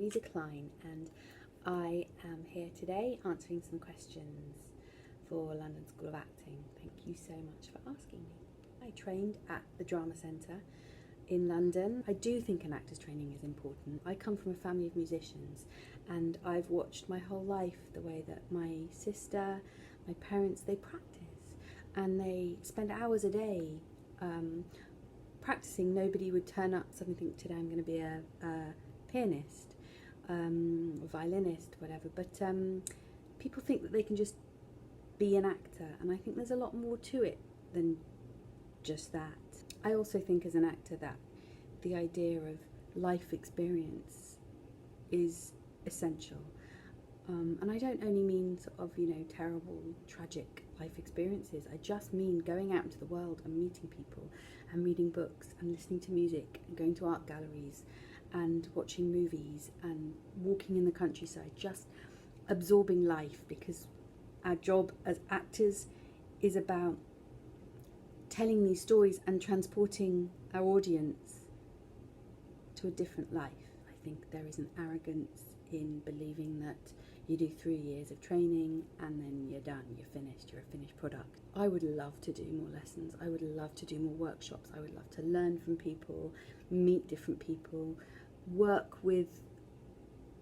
Louisa Clein, and I am here today answering some questions for London School of Acting. Thank you so much for asking me. I trained at the Drama Centre in London. I do think an actor's training is important. I come from a family of musicians, and I've watched my whole life the way that my sister, my parents, they practice, and they spend hours a day practicing. Nobody would turn up suddenly think, today I'm going to be a pianist, violinist, whatever, but people think that they can just be an actor, and I think there's a lot more to it than just that. I also think as an actor that the idea of life experience is essential. And I don't only mean sort of, terrible, tragic life experiences. I just mean going out into the world and meeting people and reading books and listening to music and going to art galleries and watching movies and walking in the countryside, just absorbing life, because our job as actors is about telling these stories and transporting our audience to a different life. I think there is an arrogance in believing that you do 3 years of training and then you're done, you're finished, you're a finished product. I would love to do more lessons, I would love to do more workshops, I would love to learn from people, meet different people, work with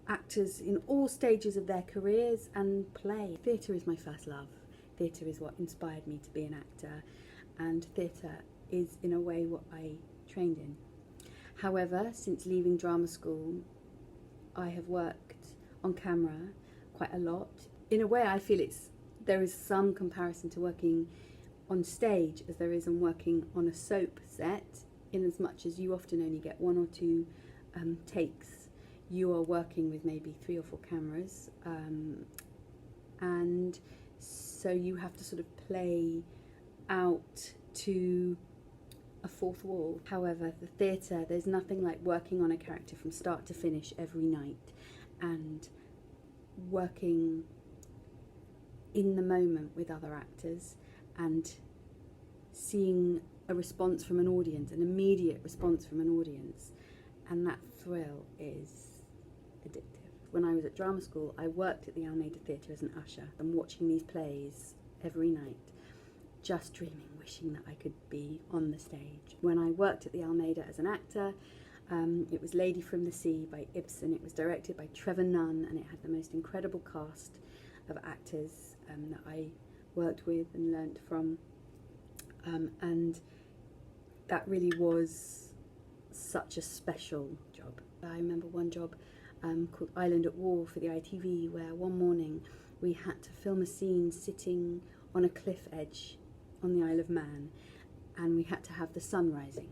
actors in all stages of their careers and play. Theatre is my first love. Theatre is what inspired me to be an actor, and theatre is in a way what I trained in. However, since leaving drama school, I have worked on camera quite a lot. In a way, I feel there is some comparison to working on stage as there is on working on a soap set, in as much as you often only get 1 or 2 takes. You are working with maybe 3 or 4 cameras, and so you have to sort of play out to a fourth wall. However, the theatre, there's nothing like working on a character from start to finish every night and working in the moment with other actors and seeing a response from an audience, an immediate response from an audience, and that thrill is addictive. When I was at drama school, I worked at the Almeida Theatre as an usher and watching these plays every night, just dreaming, wishing that I could be on the stage. When I worked at the Almeida as an actor, it was Lady from the Sea by Ibsen. It was directed by Trevor Nunn, and it had the most incredible cast of actors that I worked with and learnt from, and that really was such a special job. I remember one job called Island at War for the ITV, where one morning we had to film a scene sitting on a cliff edge on the Isle of Man, and we had to have the sun rising,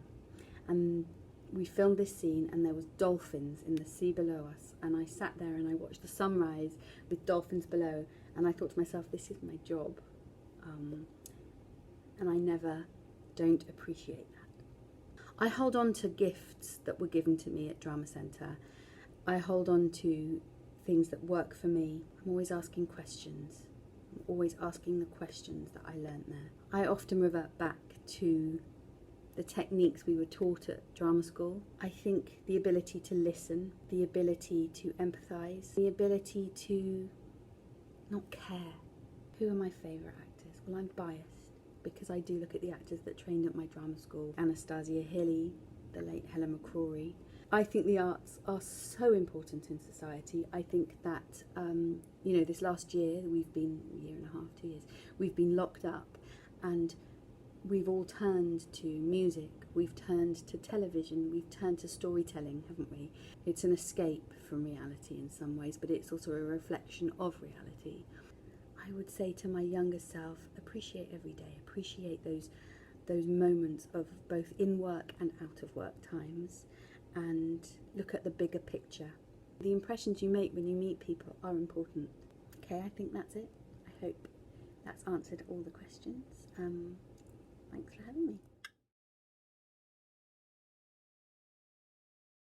and we filmed this scene and there was dolphins in the sea below us, and I sat there and I watched the sunrise with dolphins below, and I thought to myself, this is my job, and I don't appreciate that. I hold on to gifts that were given to me at Drama Centre. I hold on to things that work for me. I'm always asking questions. I'm always asking the questions that I learnt there. I often revert back to the techniques we were taught at drama school. I think the ability to listen, the ability to empathise, the ability to not care. Who are my favourite actors? Well, I'm biased because I do look at the actors that trained at my drama school. Anastasia Hilly, the late Helen McCrory. I think the arts are so important in society. I think that, this last year, we've been, year and a half, 2 years, we've been locked up, and we've all turned to music, we've turned to television, we've turned to storytelling, haven't we? It's an escape from reality in some ways, but it's also a reflection of reality. I would say to my younger self, appreciate every day, appreciate those moments of both in work and out of work times, and look at the bigger picture. The impressions you make when you meet people are important. Okay, I think that's it. I hope that's answered all the questions. Thanks for having me.